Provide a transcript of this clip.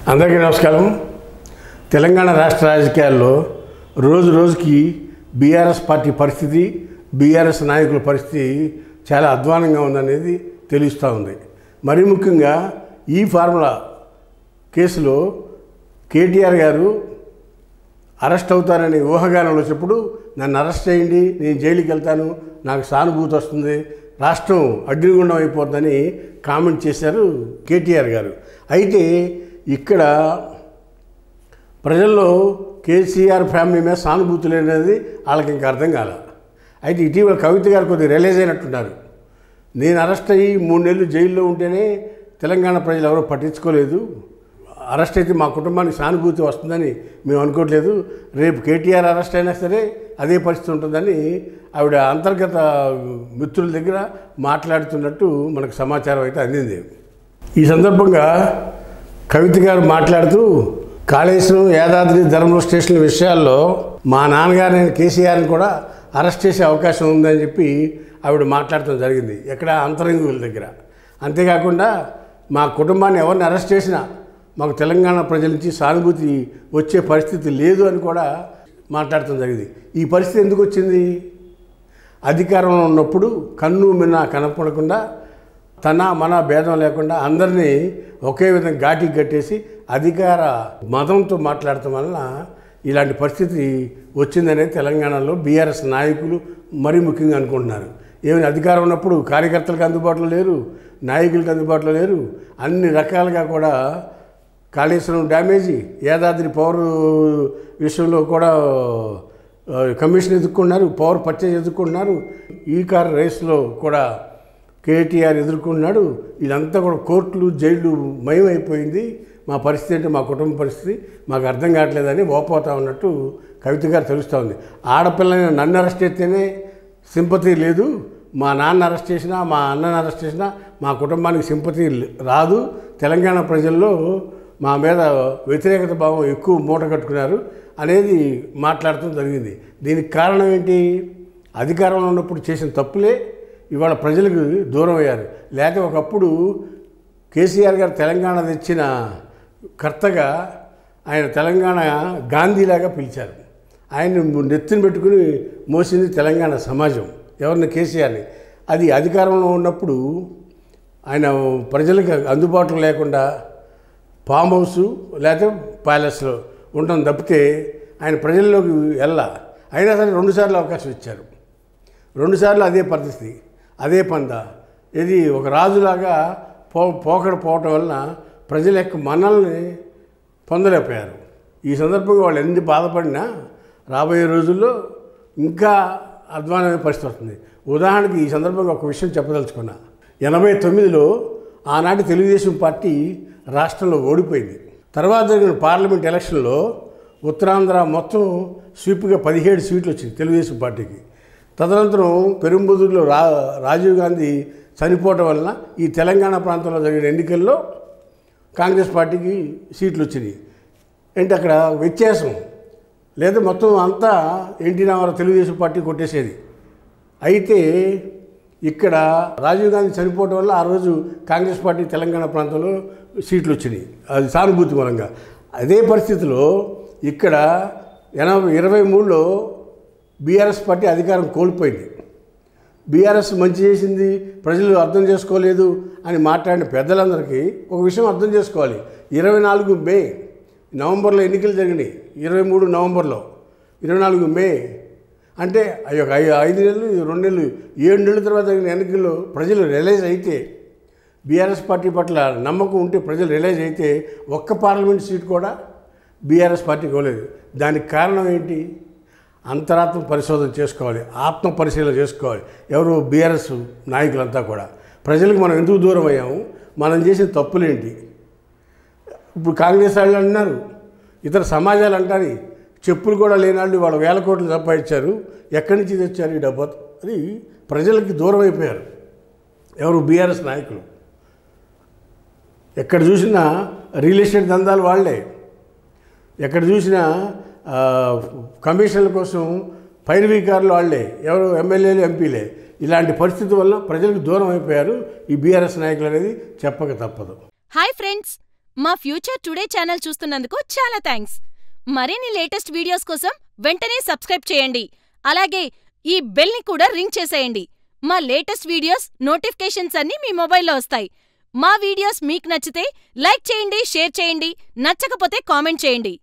అందరికీ నమస్కారం. తెలంగాణ రాష్ట్ర రాజకీయాల్లో రోజు రోజుకి బీఆర్ఎస్ పార్టీ పరిస్థితి, బీఆర్ఎస్ నాయకుల పరిస్థితి చాలా అధ్వానంగా ఉందనేది తెలుస్తూ ఉంది. మరీ ముఖ్యంగా ఈ ఫార్ములా కేసులో కేటీఆర్ గారు అరెస్ట్ అవుతారని ఊహాగానంలో వచ్చినప్పుడు నన్ను అరెస్ట్ చేయండి, నేను జైలుకి వెళ్తాను, నాకు సానుభూతి వస్తుంది, రాష్ట్రం అగ్నిగుండం అయిపోతుందని కామెంట్ చేశారు కేటీఆర్ గారు. అయితే ఇక్కడ ప్రజల్లో కేసీఆర్ ఫ్యామిలీ మీద సానుభూతి లేనిది వాళ్ళకి ఇంకా అర్థం కాల. అయితే ఇటీవల కవిత గారు కొద్దిగా రియలైజ్ అయినట్టున్నారు. నేను అరెస్ట్ అయ్యి 3 నెలలు జైల్లో ఉంటేనే తెలంగాణ ప్రజలు ఎవరో పట్టించుకోలేదు, అరెస్ట్ అయితే మా కుటుంబానికి సానుభూతి వస్తుందని మేము అనుకోవట్లేదు, రేపు కేటీఆర్ అరెస్ట్ అయినా సరే అదే పరిస్థితి ఉంటుందని ఆవిడ అంతర్గత మిత్రుల దగ్గర మాట్లాడుతున్నట్టు మనకు సమాచారం అయితే అందింది. ఈ సందర్భంగా కవిత గారు మాట్లాడుతూ కాళేశ్వరం, యాదాద్రి, ధర్మవరం స్టేషన్ల విషయాల్లో మా నాన్నగారైన కేసీఆర్ని కూడా అరెస్ట్ చేసే అవకాశం ఉందని చెప్పి ఆవిడ మాట్లాడటం జరిగింది, ఎక్కడ అంతరంగుల దగ్గర. అంతేకాకుండా మా కుటుంబాన్ని ఎవరిని అరెస్ట్ చేసినా మాకు తెలంగాణ ప్రజల నుంచి సానుభూతి వచ్చే పరిస్థితి లేదు అని కూడా మాట్లాడటం జరిగింది. ఈ పరిస్థితి ఎందుకు వచ్చింది? అధికారంలో ఉన్నప్పుడు కన్ను మిన్నా కనపడకుండా తన మన భేదం లేకుండా అందరినీ ఒకే విధంగా ఘాటికి కట్టేసి అధికార మతంతో మాట్లాడటం వలన ఇలాంటి పరిస్థితి వచ్చిందనేది తెలంగాణలో బీఆర్ఎస్ నాయకులు మరీ ముఖ్యంగా అనుకుంటున్నారు. ఏమైనా అధికారం ఉన్నప్పుడు కార్యకర్తలకు అందుబాటులో లేరు, నాయకులకు అందుబాటులో లేరు, అన్ని రకాలుగా కూడా కాళేశ్వరం డ్యామేజీ, యాదాద్రి పవర్ విషయంలో కూడా కమిషన్ ఎదుర్కొన్నారు, పవర్ పర్చేజ్ ఎదుర్కొన్నారు, ఈ కార్ రేస్లో కూడా కేటీఆర్ ఎదుర్కొన్నాడు. ఇదంతా కూడా కోర్టులు, జైళ్ళు మయమైపోయింది. మా పరిస్థితి అంటే మా కుటుంబ పరిస్థితి మాకు అర్థం కావట్లేదని ఓపోతా ఉన్నట్టు కవిత గారు తెలుస్తూ ఉంది. ఆడపిల్లని నన్ను అరెస్ట్ చేస్తేనే సింపతి లేదు, మా నాన్న అరెస్ట్ చేసినా, మా అన్నని అరెస్ట్ చేసినా మా కుటుంబానికి సింపతి రాదు, తెలంగాణ ప్రజల్లో మా మీద వ్యతిరేకత భావం ఎక్కువ మూట కట్టుకున్నారు అనేది మాట్లాడటం జరిగింది. దీనికి కారణం ఏంటి? అధికారంలో ఉన్నప్పుడు చేసిన తప్పులే ఇవాళ ప్రజలకు దూరం అయ్యారు. లేకపోతే ఒకప్పుడు కేసీఆర్ గారు తెలంగాణ తెచ్చిన కర్తగా ఆయన తెలంగాణ గాంధీలాగా పిలిచారు. ఆయన నెత్తిని పెట్టుకుని మోసింది తెలంగాణ సమాజం, ఎవరిని? కేసీఆర్ని. అది అధికారంలో ఉన్నప్పుడు ఆయన ప్రజలకు అందుబాటులో లేకుండా ఫామ్ హౌసు లేకపోతే ప్యాలెస్లో ఉండడం తప్పితే ఆయన ప్రజల్లోకి అయినా సరే 2 సార్లు అవకాశం ఇచ్చారు. 2 సార్లు అదే పరిస్థితి, అదే పంద. ఇది ఒక రాజులాగా పోవటం వలన ప్రజల యొక్క మన్నల్ని పొందలేకపోయారు. ఈ సందర్భంగా వాళ్ళు ఎన్ని బాధపడినా రాబోయే రోజుల్లో ఇంకా అధ్వానమైన పరిస్థితి వస్తుంది. ఉదాహరణకి ఈ సందర్భంగా ఒక విషయం చెప్పదలుచుకున్నా. 89లో ఆనాటి తెలుగుదేశం పార్టీ రాష్ట్రంలో ఓడిపోయింది. తర్వాత జరిగిన పార్లమెంట్ ఎలక్షన్లో ఉత్తరాంధ్ర మొత్తం స్వీప్గా 17 సీట్లు వచ్చింది తెలుగుదేశం పార్టీకి. తదనంతరం పెరుంబుదూరులో రాజీవ్ గాంధీ చనిపోవటం వలన ఈ తెలంగాణ ప్రాంతంలో జరిగిన ఎన్నికల్లో కాంగ్రెస్ పార్టీకి సీట్లు వచ్చినాయి. అంటే అక్కడ వ్యత్యాసం లేదా మొత్తం అంతా ఎన్టీ రామారావు తెలుగుదేశం పార్టీ కొట్టేసేది. అయితే ఇక్కడ రాజీవ్ గాంధీ చనిపోవటం వల్ల ఆ రోజు కాంగ్రెస్ పార్టీ తెలంగాణ ప్రాంతంలో సీట్లు వచ్చినాయి, అది సానుభూతి మూలంగా. అదే పరిస్థితిలో ఇక్కడ 23లో బీఆర్ఎస్ పార్టీ అధికారం కోల్పోయింది. బీఆర్ఎస్ మంచి చేసింది, ప్రజలు అర్థం చేసుకోలేదు అని మాట్లాడిన పెద్దలందరికీ ఒక విషయం అర్థం చేసుకోవాలి. 24 మే నవంబర్లో ఎన్నికలు జరిగినాయి, 23 నవంబర్లో, 24 మే అంటే అయ్యో 5 నెలలు, 2 నెలలు, 7 నెలల తర్వాత జరిగిన ఎన్నికల్లో ప్రజలు రియలైజ్ అయితే, బీఆర్ఎస్ పార్టీ పట్ల నమ్మకం ఉంటే ప్రజలు రియలైజ్ అయితే ఒక్క పార్లమెంట్ సీట్ కూడా బీఆర్ఎస్ పార్టీకి ఇవ్వలేదు. దానికి కారణం ఏంటి? అంతరాత్మ పరిశోధన చేసుకోవాలి, ఆత్మ పరిశీలన చేసుకోవాలి. ఎవరు? బీఆర్ఎస్ నాయకులంతా కూడా. ప్రజలకు మనం ఎందుకు దూరం అయ్యాము, మనం చేసిన తప్పులేంటి? ఇప్పుడు కాంగ్రెస్ వాళ్ళు అంటున్నారు, ఇతర సమాజాలు అంటారు, చెప్పులు కూడా లేనాళ్ళు వాళ్ళు 1000 కోట్లు సంపాదించారు, ఎక్కడి నుంచి తెచ్చారు ఈ డబ్బు అని ప్రజలకి దూరం అయిపోయారు ఎవరు? బీఆర్ఎస్ నాయకులు. ఎక్కడ చూసినా రియల్ ఎస్టేట్ దందాలు వాళ్ళే, ఎక్కడ చూసినా కమిషన్ల కోసం పైరవీకారులు వాళ్ళే, ఎవరు? ఎమ్మెల్యేలు, ఎంపీలే. ఇలాంటి పరిస్థితి వల్ల ప్రజలకు దూరం అయిపోయారు ఈ బీఆర్ఎస్ నాయకులు అనేది చెప్పక తప్పదు. హాయ్ ఫ్రెండ్స్, మా ఫ్యూచర్ టుడే ఛానల్ చూస్తున్నందుకు చాలా థ్యాంక్స్. మరిన్ని లేటెస్ట్ వీడియోస్ కోసం వెంటనే సబ్స్క్రైబ్ చేయండి. అలాగే ఈ బెల్ని కూడా రింగ్ చేసేయండి. మా లేటెస్ట్ వీడియోస్ నోటిఫికేషన్స్ అన్నీ మీ మొబైల్లో వస్తాయి. మా వీడియోస్ మీకు నచ్చితే లైక్ చేయండి, షేర్ చేయండి. నచ్చకపోతే కామెంట్ చేయండి.